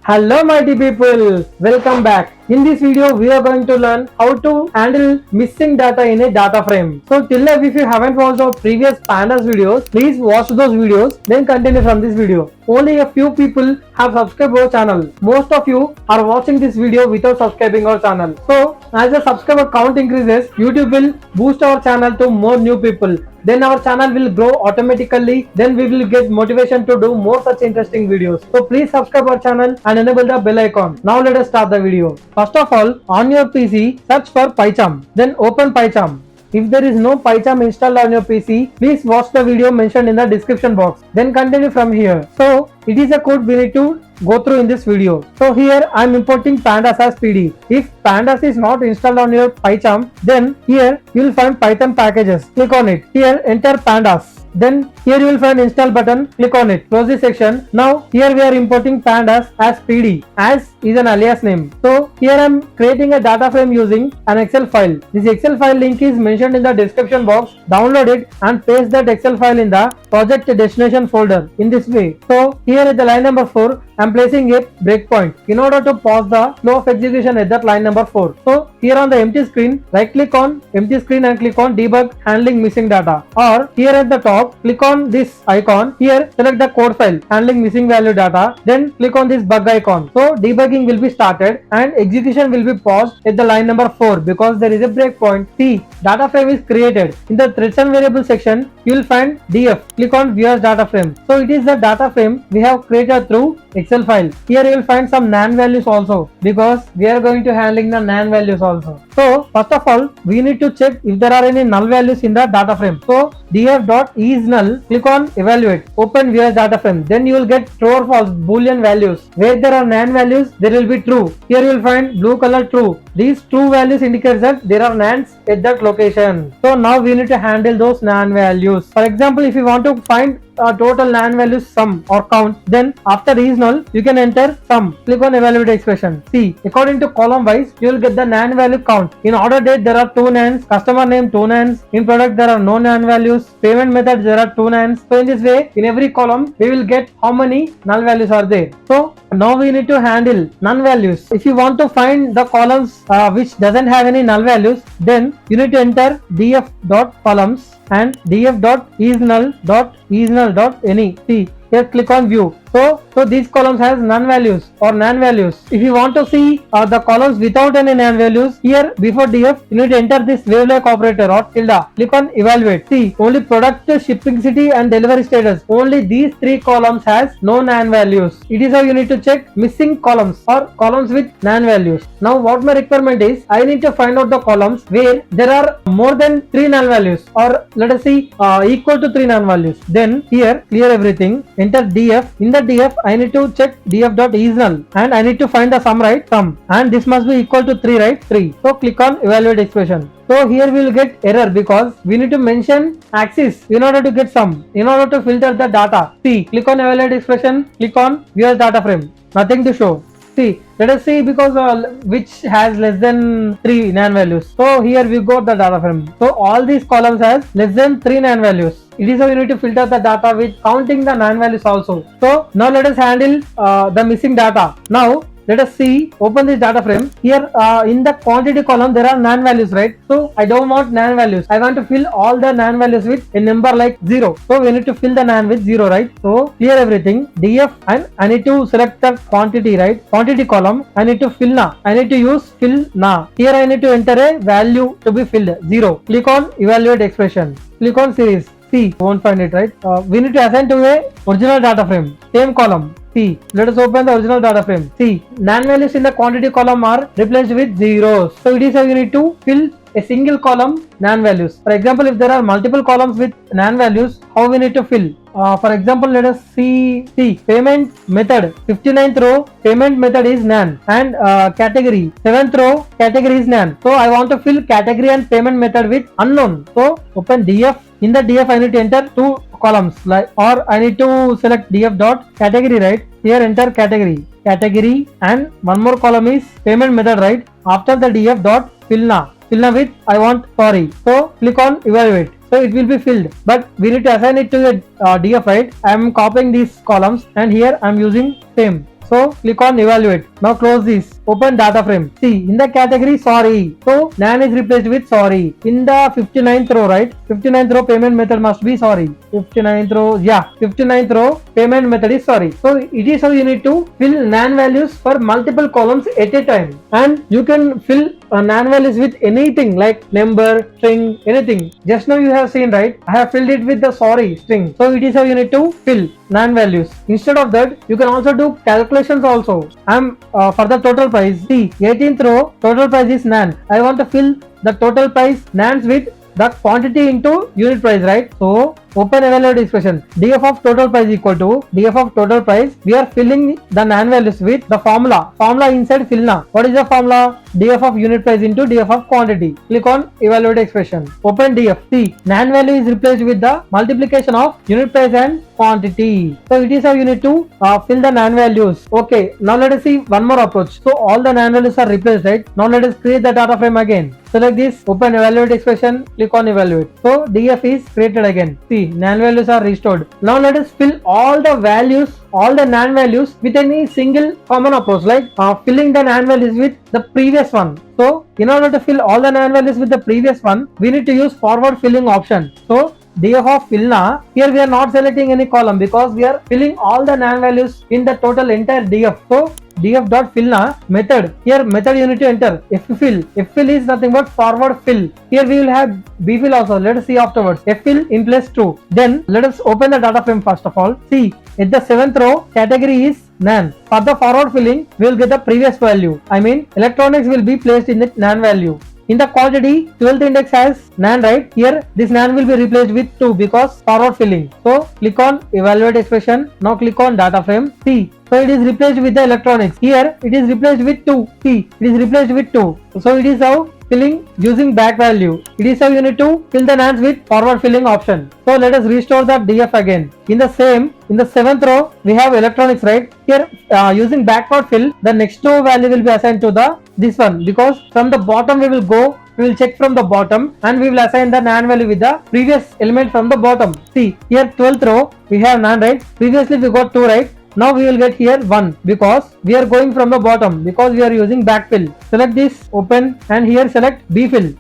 Hello mighty people, welcome back. In this video we are going to learn how to handle missing data in a data frame. So till now if you haven't watched our previous pandas videos, please watch those videos then continue from this video. Only a few people have subscribed our channel. Most of you are watching this video without subscribing our channel. So as the subscriber count increases, YouTube will boost our channel to more new people. Then our channel will grow automatically. Then we will get motivation to do more such interesting videos. So please subscribe our channel and enable the bell icon. Now let us start the video. First of all, on your PC, search for PyCharm. Then open PyCharm. If there is no PyCharm installed on your PC, please watch the video mentioned in the description box. Then continue from here. So it is a code we need to go through in this video. So here I am importing pandas as PD. If pandas is not installed on your PyCharm, then here you will find Python packages. Click on it. Here enter pandas. Then here you will find install button, click on it, close this section. Now here we are importing pandas as PD, as is an alias name. So here I am creating a data frame using an Excel file. This Excel file link is mentioned in the description box. Download it and paste that Excel file in the project destination folder in this way. So here at the line number 4, I am placing a breakpoint in order to pause the flow of execution at that line number 4. So here on the empty screen, right click on empty screen and click on debug handling missing data. Or here at the top, click on this icon. Here select the code file handling missing value data. Then click on this bug icon. So debugging will be started and execution will be paused at the line number 4 because there is a breakpoint. See, data frame is created. In the threads and variable section, you will find df. Click on view as data frame. So it is the data frame we have created through Excel file. Here you will find some nan values also because we are going to handling the nan values also. So first of all, we need to check if there are any null values in the data frame. So df.isnull, click on evaluate, open view as data frame. Then you will get true or false boolean values. Where there are nan values, there will be true. Here you will find blue color true. These true values indicates that there are nans at that location. So now we need to handle those nan values. For example, if you want to find total nan values sum or count, then after isnull you can enter sum. Click on evaluate expression. See, according to column wise you will get the nan value count. In order date there are 2 nans, customer name 2 nans, in product there are no nan values, payment methods there are 2 nans. So in this way in every column we will get how many null values are there. So now we need to handle null values. If you want to find the columns which doesn't have any null values, then you need to enter df.columns and df.isnull.any. See, here click on view. So these columns has none values or nan values. If you want to see the columns without any nan values, here before df you need to enter this wave like operator or tilde. Click on evaluate. See, only product, shipping city and delivery status, only these 3 columns has no nan values. It is how you need to check missing columns or columns with nan values. Now what my requirement is, I need to find out the columns where there are more than 3 null values, or let us see equal to 3 null values. Then here clear everything, enter df. In the df I need to check df.isnull and I need to find the sum, right? Sum, and this must be equal to 3, right? 3. So click on evaluate expression. So here we will get error because we need to mention axis in order to get sum, in order to filter the data. See, click on evaluate expression, click on view as data frame, nothing to show. See, let us see because which has less than 3 nan values. So here we got the data frame. So all these columns has less than 3 nan values. It is how you need to filter the data with counting the nan values also. So now let us handle the missing data. Now let us see, open this data frame. Here in the quantity column there are nan values, right? So I don't want nan values. I want to fill all the nan values with a number like 0. So we need to fill the nan with 0, right? So clear everything, df, and I need to select the quantity, right? Quantity column, I need to fillna. I need to use fillna. Here I need to enter a value to be filled, 0. Click on evaluate expression. Click on series. See, won't find it, right? We need to assign to a original data frame, same column. See, let us open the original data frame. See, nan values in the quantity column are replaced with zeros. So it is how you need to fill a single column nan values. For example, if there are multiple columns with nan values, how we need to fill? For example, let us see payment method, 59th row payment method is nan, and category 7th row category is nan. So I want to fill category and payment method with unknown. So open df. In the df I need to enter 2 columns, like, or I need to select df dot category, right? Here enter category and one more column is payment method, right? After the df dot fillna with I want sorry. So click on evaluate. So it will be filled, but we need to assign it to a df, right? I am copying these columns and here I am using same. So click on evaluate. Now close this. Open data frame. See in the category sorry. So nan is replaced with sorry. In the 59th row, right? 59th row payment method must be sorry. 59th row, yeah, 59th row payment method is sorry. So it is how you need to fill nan values for multiple columns at a time. And you can fill nan values with anything like number, string, anything. Just now you have seen, right? I have filled it with the sorry string. So it is how you need to fill nan values. Instead of that, you can also do calculations also. I'm for the total price. See, 18th row total price is nan. I want to fill the total price nans with the quantity into unit price, right? So open evaluate expression. df of total price equal to df of total price. We are filling the nan values with the formula. Formula inside fillna. What is the formula? df of unit price into df of quantity. Click on evaluate expression. Open df. See, nan value is replaced with the multiplication of unit price and quantity. So it is how you need to fill the nan values. Okay, now let us see one more approach. So all the nan values are replaced, right? Now let us create the data frame again. Select this, open evaluate expression, click on evaluate. So df is created again. See, nan values are restored. Now let us fill all the values, all the nan values with any single common approach, like filling the nan values with the previous one. So in order to fill all the nan values with the previous one, we need to use forward filling option. So df of fillna, here we are not selecting any column because we are filling all the nan values in the total entire df. So df dot fillna method, here method you need to enter ffill. Ffill is nothing but forward fill. Here we will have bfill also. Let us see afterwards. Ffill in place true. Then let us open the data frame first of all. See, at the 7th row category is nan. For the forward filling, we will get the previous value. I mean electronics will be placed in the nan value. In the quantity, 12th index has nan, right? Here this nan will be replaced with 2 because forward filling. So click on evaluate expression. Now click on data frame. See, so it is replaced with the electronics. Here it is replaced with 2. See, it is replaced with 2. So it is how filling using back value. It is how you need to fill the nans with forward filling option. So let us restore the df again. In the 7th row we have electronics, right? Here using backward fill, the next row value will be assigned to the this one because from the bottom we will go. We will check from the bottom and we will assign the nan value with the previous element from the bottom. See, here 12th row we have nan, right? Previously we got 2, right? Now we will get here 1 because we are going from the bottom because we are using backfill. Select this, open, and here select bfill,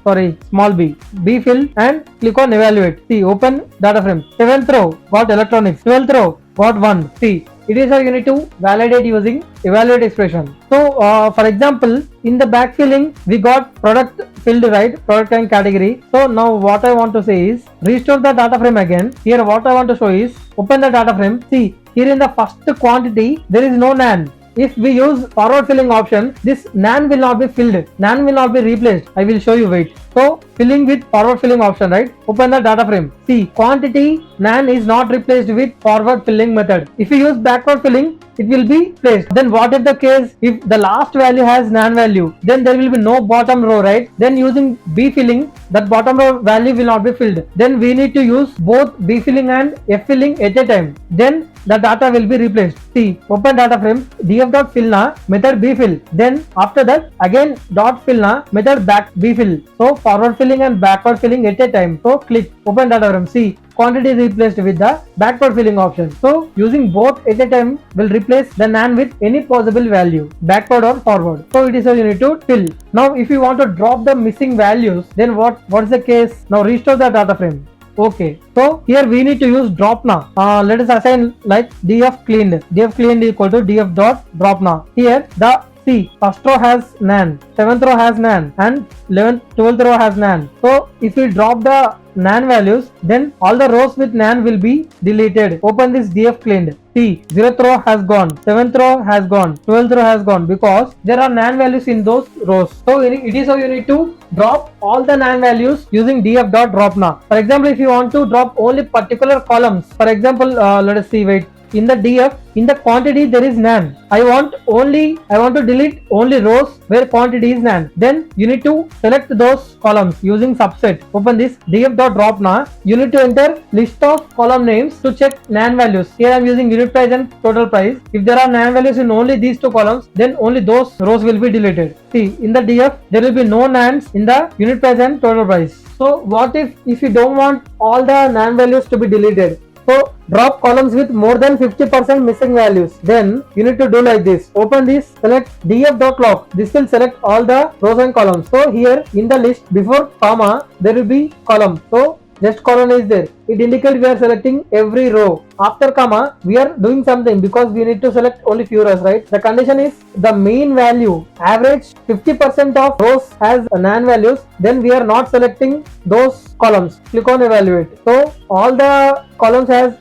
small b, bfill, and click on evaluate. See, open data frame. 7th row got electronics, 12th row got 1. See, it is how you need to validate using evaluate expression. So for example, in the backfilling we got product filled, right? Product and category. So now what I want to say is restore the data frame again. Here what I want to show is open the data frame. See, here in the first quantity there is no nan. If we use forward filling option, this nan will not be filled. Nan will not be replaced. I will show you, wait. So filling with forward filling option, right? Open the data frame. See, quantity nan is not replaced with forward filling method. If you use backward filling, it will be placed. Then what if the case if the last value has nan value, then there will be no bottom row, right? Then using b filling, that bottom row value will not be filled. Then we need to use both b filling and f filling at a time. Then the data will be replaced. See, open data frame, df.fillna method bfill. Then after that again dot fillna method back bfill. So forward filling and backward filling at a time. So click open data frame. See, quantity is replaced with the backward filling option. So using both at a time will replace the nan with any possible value, backward or forward. So it is how you need to fill. Now if you want to drop the missing values, then what is the case? Now restore the data frame. Okay, so here we need to use dropna. Let us assign like df cleaned. Df cleaned equal to df dot dropna. Here the see, first row has nan, 7th row has nan, and 11th, 12th row has nan. So if we drop the nan values, then all the rows with nan will be deleted. Open this df cleaned. See, 0th row has gone, 7th row has gone, 12th row has gone because there are nan values in those rows. So it is how you need to drop all the nan values using df.dropna. For example, if you want to drop only particular columns, for example, let us see, wait. In the df, in the quantity there is nan. I want to delete only rows where quantity is nan. Then you need to select those columns using subset. Open this df.dropna. You need to enter list of column names to check nan values. Here I am using unit price and total price. If there are nan values in only these two columns, then only those rows will be deleted. See, in the df there will be no nans in the unit price and total price. So what if you don't want all the nan values to be deleted? So drop columns with more than 50% missing values. Then you need to do like this. Open this, select df.log. This will select all the rows and columns. So here in the list before comma there will be column. So just column is there. It indicates we are selecting every row. After comma we are doing something because we need to select only few rows, right? The condition is the mean value average 50% of rows has non values. Then we are not selecting those columns. Click on evaluate. So all the columns has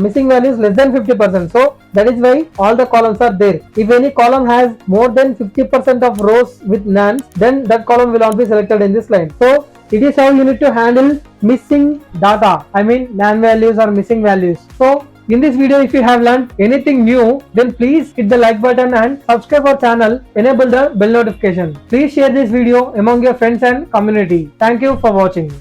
missing values less than 50%. So that is why all the columns are there. If any column has more than 50% of rows with none, then that column will not be selected in this line. So it is how you need to handle missing data. I mean non values or missing values. So in this video, if you have learned anything new, then please hit the like button and subscribe our channel. Enable the bell notification. Please share this video among your friends and community. Thank you for watching.